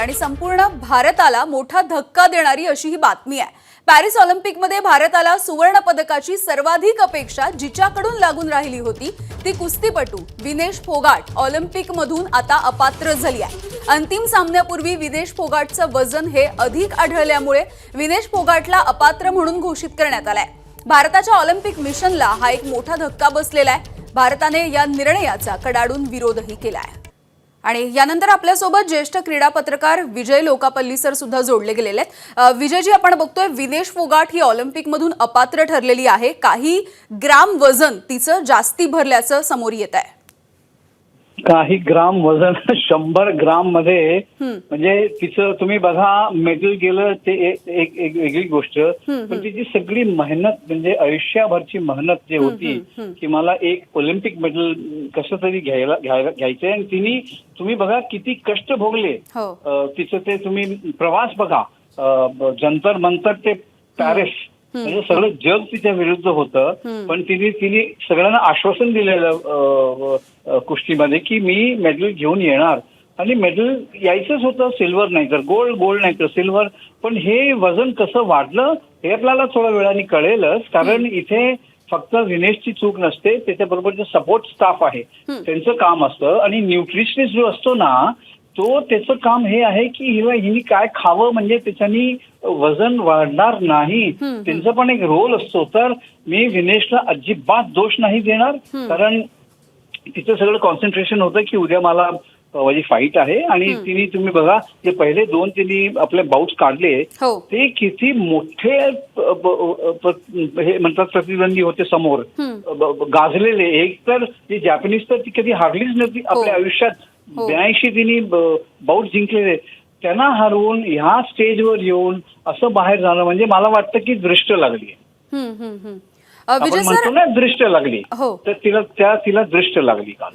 आणि संपूर्ण भारताला मोठा धक्का देणारी अशी ही बातमी आहे। पॅरिस ऑलिम्पिकमध्ये भारताला सुवर्ण पदकाची सर्वाधिक अपेक्षा जिच्याकडून लागून राहिली होती ती कुस्तीपटू विनेश फोगाट ऑलिम्पिकमधून आता अपात्र झाली आहे। अंतिम सामन्यापूर्वी विनेश फोगाटचं वजन हे अधिक आढळल्यामुळे विनेश फोगाटला अपात्र म्हणून घोषित करण्यात आलंय। भारताच्या ऑलिम्पिक मिशनला हा एक मोठा धक्का बसलेला आहे। भारताने या निर्णयाचा कडाडून विरोधही केला आहे। आणि यानंतर आपल्यासोबत ज्येष्ठ क्रीडा पत्रकार विजय लोकापल्ली सर सुद्धा जोडले गेलेले आहेत। विजयजी, आपण बघतोय विनेश फोगाट ही ऑलिम्पिकमधून अपात्र ठरलेली आहे। काही ग्राम वजन तिचं जास्ती भरल्याचं समोर येत आहे। काही ग्राम वजन 100 ग्राम मध्ये म्हणजे तिचं तुम्ही बघा मेडल गेलं ते एक वेगळी गोष्ट, पण तिची सगळी मेहनत म्हणजे आयुष्यभरची मेहनत जी होती की मला एक ऑलिम्पिक मेडल कसं तरी घ्यायचंय आणि तिने तुम्ही बघा किती कष्ट भोगले। तिचं ते तुम्ही प्रवास बघा, जंतर मंतर ते पॅरिस, म्हणजे सगळं जग तिच्या विरुद्ध होतं, पण तिने सगळ्यांना आश्वासन दिलेलं कुस्तीमध्ये की मी मेडल घेऊन येणार आणि मेडल यायचंच होतं, सिल्वर नाही तर गोल्ड नाही तर सिल्वर। पण हे वजन कसं वाढलं हे आपल्याला थोड्या वेळाने कळेलच, कारण इथे फक्त विनेशची चूक नसते, त्याच्याबरोबर जे सपोर्ट स्टाफ आहे त्यांचं काम असतं आणि न्यूट्रिशनिस्ट जो असतो ना तो त्याचं काम हे आहे की हिने काय खावं म्हणजे त्याच्यानी वजन वाढणार नाही, त्यांचा पण एक रोल असतो। तर मी विनेशला अजिबात दोष नाही देणार, कारण तिचं सगळं कॉन्सन्ट्रेशन होतं की उद्या मला माझी फाईट आहे आणि तिने तुम्ही बघा जे पहिले 2 तिने आपले बाउट्स काढले ते किती मोठे हे म्हणतात प्रतिद्वंदी होते समोर गाजलेले। एक तर ती जॅपनीज तर ती कधी हारलीच नव्हती आपल्या आयुष्यात, 82 तिने बाउट जिंकलेले, त्यांना हरवून ह्या स्टेजवर येऊन असं बाहेर जाणं म्हणजे मला वाटतं की दृष्ट लागली। आपण म्हणतो ना दृष्ट लागली, तर तिला दृष्ट लागली का।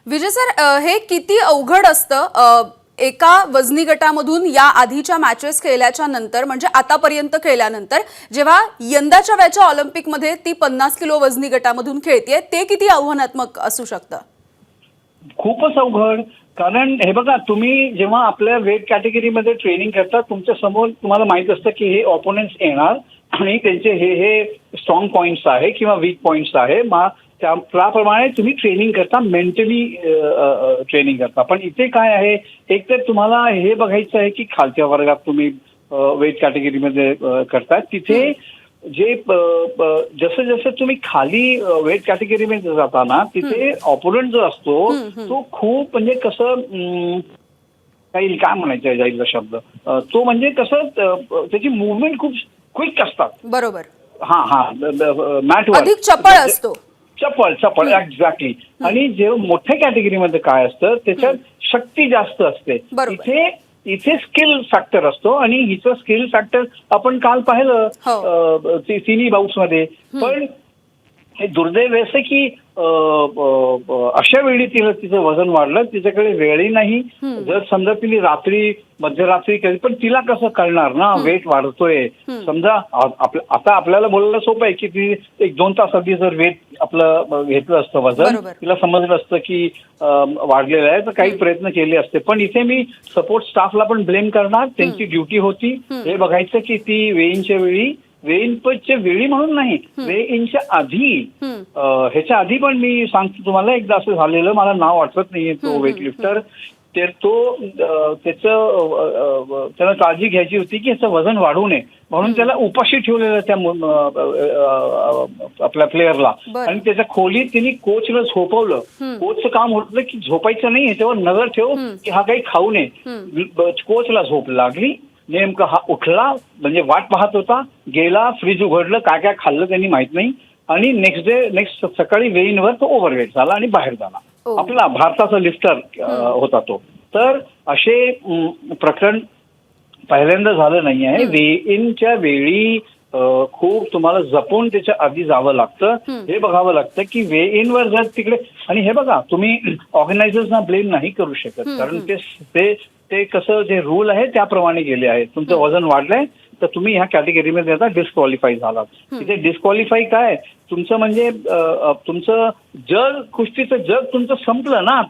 विजय सर, हे किती अवघड असतं एका वजनी गटामधून या आधीच्या मॅचेस खेळल्याच्या नंतर, म्हणजे आतापर्यंत खेळल्यानंतर, जेव्हा यंदाच्या वेळच्या ऑलिम्पिकमध्ये ती 50 किलो वजनी गटामधून खेळतेय, ते किती आव्हानात्मक असू शकतं। खूपच अवघड, कारण हे बघा तुम्ही जेव्हा आपल्या वेट कॅटेगरीमध्ये ट्रेनिंग करता तुमच्या समोर तुम्हाला माहित असतं की हे ऑपोनेंट्स येणार आणि त्यांचे हे स्ट्रॉंग पॉइंट्स आहे किंवा वीक पॉइंट्स आहे, त्याप्रमाणे तुम्ही ट्रेनिंग करता, मेंटली ट्रेनिंग करता। पण इथे काय आहे, एक तर तुम्हाला हे बघायचं आहे की खालच्या वर्गात तुम्ही वेट कॅटेगरीमध्ये करता तिथे जे जसं जसं तुम्ही खाली वेट कॅटेगरीमध्ये जाता ना तिथे ऑपोनंट जो असतो तो खूप म्हणजे कसं काही काय म्हणायचं जाईल शब्द, तो म्हणजे कसं त्याची मुवमेंट खूप क्विक असतात। बरोबर, मॅटवर अधिक चपळ असतो, चपळ एक्झॅक्टली। आणि जे मोठ्या कॅटेगरीमध्ये काय असतं त्याच्यात शक्ती जास्त असते, इथे स्किल फॅक्टर असतो आणि हिचं स्किल फॅक्टर आपण काल पाहिलं तिन्ही बाउट्स मध्ये। पण हे दुर्दैव असं की अशा वेळी तिचं वजन वाढलं, तिच्याकडे वेळही नाही। जर समजा तिने मध्यरात्री केली, पण तिला कसं कळणार ना वेट वाढतोय, समजा आता आपल्याला बोलायला सोपं आहे की ती 1-2 तास आधी जर वेट आपलं घेतलं असतं वजन, तिला समजलं असतं की वाढलेलं आहे, तर काही प्रयत्न केले असते। पण इथे मी सपोर्ट स्टाफला पण ब्लेम करणार, त्यांची ड्युटी होती हे बघायचं की ती वेईनच्या वेळी म्हणून नाही, वेईनच्या आधी, ह्याच्या आधी पण मी सांगतो तुम्हाला एकदा असं झालेलं, मला नाव आठवत नाहीये तो वेटलिफ्टर, तर त्याला काळजी घ्यायची होती की याचं वजन वाढू नये म्हणून त्याला उपाशी ठेवलेलं त्या आपल्या प्लेअरला, आणि त्याच्या खोलीत तिने कोचला झोपवलं। कोचचं काम होतं की झोपायचं नाही, ह्याच्यावर नजर ठेव की हा काही खाऊ नये। कोचला झोप लागली, नेमकं हा उठला, म्हणजे वाट पाहत होता, गेला, फ्रीज उघडलं, काय काय खाल्लं त्यांनी माहित नाही, आणि नेक्स्ट सकाळी वेईनवर तो ओव्हरवेट झाला आणि बाहेर झाला। आपला भारताचा लिफ्टर होता तो। तर असे प्रकरण पहिल्यांदा झालं नाही आहे। वेईनच्या वेळी खूप तुम्हाला जपून त्याच्या आधी जावं लागतं, हे बघावं लागतं की वेईनवर जर तिकडे, आणि हे बघा तुम्ही ऑर्गनायझर्सना ब्लेम नाही करू शकत, कारण ते कसं जे रूल आहे त्याप्रमाणे गेले आहेत। तुमचं वजन वाढलंय तर तुम्ही ह्या कॅटेगरीमध्ये आता डिस्क्वालिफाय झालात। तिथे डिस्क्वालिफाय काय, तुमचं म्हणजे तुमचं कुस्तीचं जग तुमचं संपलं ना।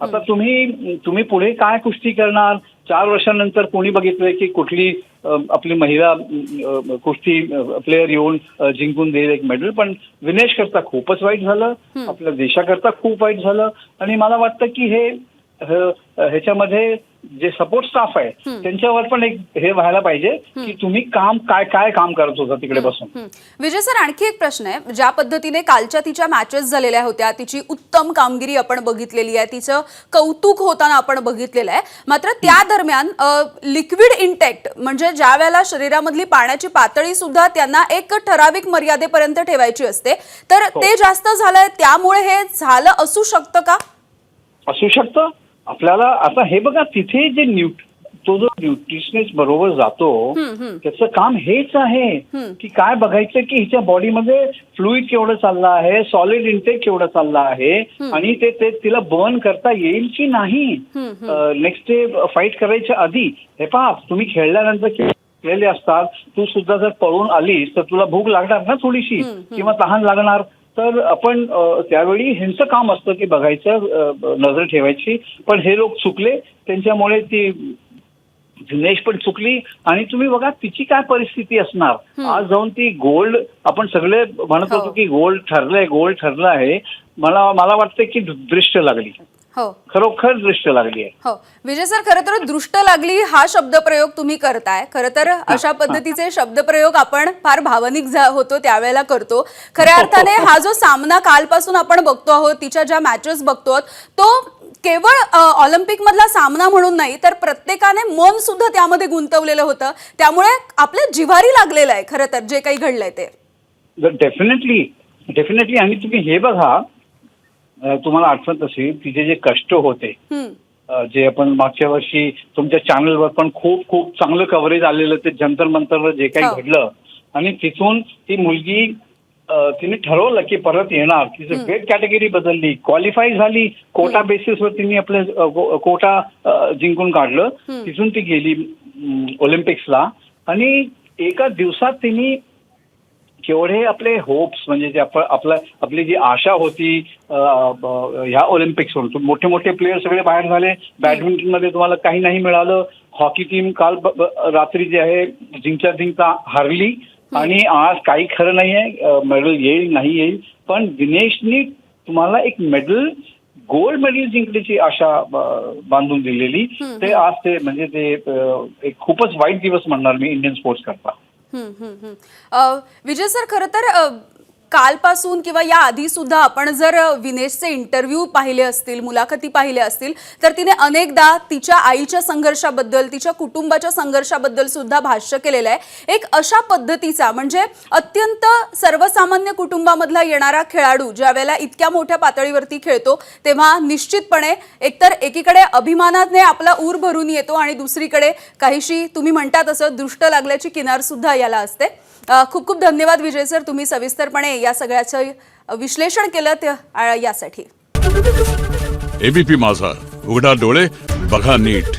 आता तुम्ही पुढे काय कुस्ती करणार, 4 वर्षानंतर कोणी बघितलंय की कुठली आपली महिला कुस्ती प्लेअर येऊन जिंकून देईल एक मेडल. पण विनेश करता खूपच वाईट झालं, आपल्या देशाकरता खूप वाईट झालं. आणि मला वाटतं की ह्याच्यामध्ये जे सपोर्ट स्टाफ आहे त्यांच्यावर पण एक हे व्हायला पाहिजे की तुम्ही काय काम करत होता तिकडे बसून. विजय सर, आणखी एक प्रश्न आहे. ज्या पद्धतीने कालच्या तिच्या मॅचेस झालेल्या होत्या, तिची उत्तम कामगिरी आपण बघितलेली आहे, तिचं कौतुक होताना आपण बघितलेलं आहे. मात्र त्या दरम्यान लिक्विड इंटेक्ट म्हणजे ज्या वेळेला शरीरामधली पाण्याची पातळी सुद्धा त्यांना एक ठराविक मर्यादेपर्यंत ठेवायची असते, तर ते जास्त झालंय, त्यामुळे हे झालं असू शकतं का? असू शकतं. आपल्याला आता हे बघा, तिथे जे तो जो न्यूट्रिशनिस्ट बरोबर जातो त्याचं काम हेच आहे की काय बघायचं की हिच्या बॉडीमध्ये फ्लुइड केवढं चाललं आहे, सॉलिड इंटेक केवढं चाललं आहे आणि ते तिला बर्न करता येईल की नाही. नेक्स्ट डे फाईट करायच्या आधी हे पहा, तुम्ही खेळल्यानंतर खेळलेले असतात, तू सुद्धा जर पळून आलीस तर तुला भूक लागणार ना थोडीशी किंवा तहान लागणार. तर आपण त्यावेळी ह्यांचं काम असतं की बघायचं, नजर ठेवायची. पण हे लोक चुकले, त्यांच्यामुळे ती विनेश पण चुकली. आणि तुम्ही बघा तिची काय परिस्थिती असणार. आज जाऊन ती गोल्ड, आपण सगळे म्हणत होतो की गोल्ड ठरलं आहे. मला वाटतं की दृष्ट लागली, खरोखर दृष्ट लागली आहे. हो विजय सर, खरं तर दृष्ट लागली हा शब्दप्रयोग तुम्ही करताय. खरं तर अशा पद्धतीचे शब्दप्रयोग आपण फार भावनिक होतो त्यावेळेला करतो. खऱ्या अर्थाने हा जो सामना कालपासून आपण बघतो आहोत, तिच्या ज्या मॅचेस बघतो, तो केवळ ऑलिम्पिक मधला सामना म्हणून नाही, तर प्रत्येकाने मन सुद्धा त्यामध्ये गुंतवलेलं होतं. त्यामुळे आपल्या जिव्हारी लागलेलं आहे खरं तर जे काही घडलंय ते. डेफिनेटली. आणि तुम्ही हे बघा, तुम्हाला आठवत असेल तिचे जे कष्ट होते, जे आपण मागच्या वर्षी तुमच्या चॅनलवर पण खूप चांगलं कव्हरेज आलेलं, ते जंतर मंतरवर जे काही घडलं, आणि तिथून ती मुलगी तिने ठरवलं की परत येणार. तिचं वेट कॅटेगरी बदलली, क्वालिफाय झाली, कोटा बेसिसवर तिने आपलं कोटा जिंकून काढलं. तिथून ती गेली ऑलिम्पिक्सला. आणि एका दिवसात तिने केवढे आपले होप्स, म्हणजे जे आपली जी आशा होती ह्या ऑलिम्पिक्सवरून, मोठे प्लेयर सगळे बाहेर झाले. बॅडमिंटन मध्ये तुम्हाला काही नाही मिळालं. हॉकी टीम काल रात्री जे आहे जिंकता हारली. आणि आज काही खरं नाही आहे, मेडल येईल नाही येईल. पण विनेशनी तुम्हाला एक गोल्ड मेडल जिंकण्याची आशा बांधून दिलेली. ते आज ते म्हणजे ते एक खूपच वाईट दिवस म्हणणार मी इंडियन स्पोर्ट्स करता. विजय सर, खरं तर कालपासून किंवा या आधी सुद्धा आपण जर विनेशचे इंटरव्ह्यू पाहिले असतील, मुलाखती पाहिल्या असतील, तर तिने अनेकदा तिच्या आईच्या संघर्षाबद्दल, तिच्या कुटुंबाच्या संघर्षाबद्दल सुद्धा भाष्य केलेलं आहे. एक अशा पद्धतीचा, म्हणजे अत्यंत सर्वसामान्य कुटुंबामधला येणारा खेळाडू ज्या वेळेला इतक्या मोठ्या पातळीवरती खेळतो, तेव्हा निश्चितपणे एकतर एकीकडे अभिमानाने आपला ऊर भरून येतो आणि दुसरीकडे काहीशी तुम्ही म्हणता तसं दृष्ट लागल्याची किनार सुद्धा याला असते. खूप धन्यवाद विजय सर, तुम्ही सविस्तरपणे या सगळ्याचं विश्लेषण केलं यासाठी. एबीपी माझा, उघडा डोळे बघा नीट.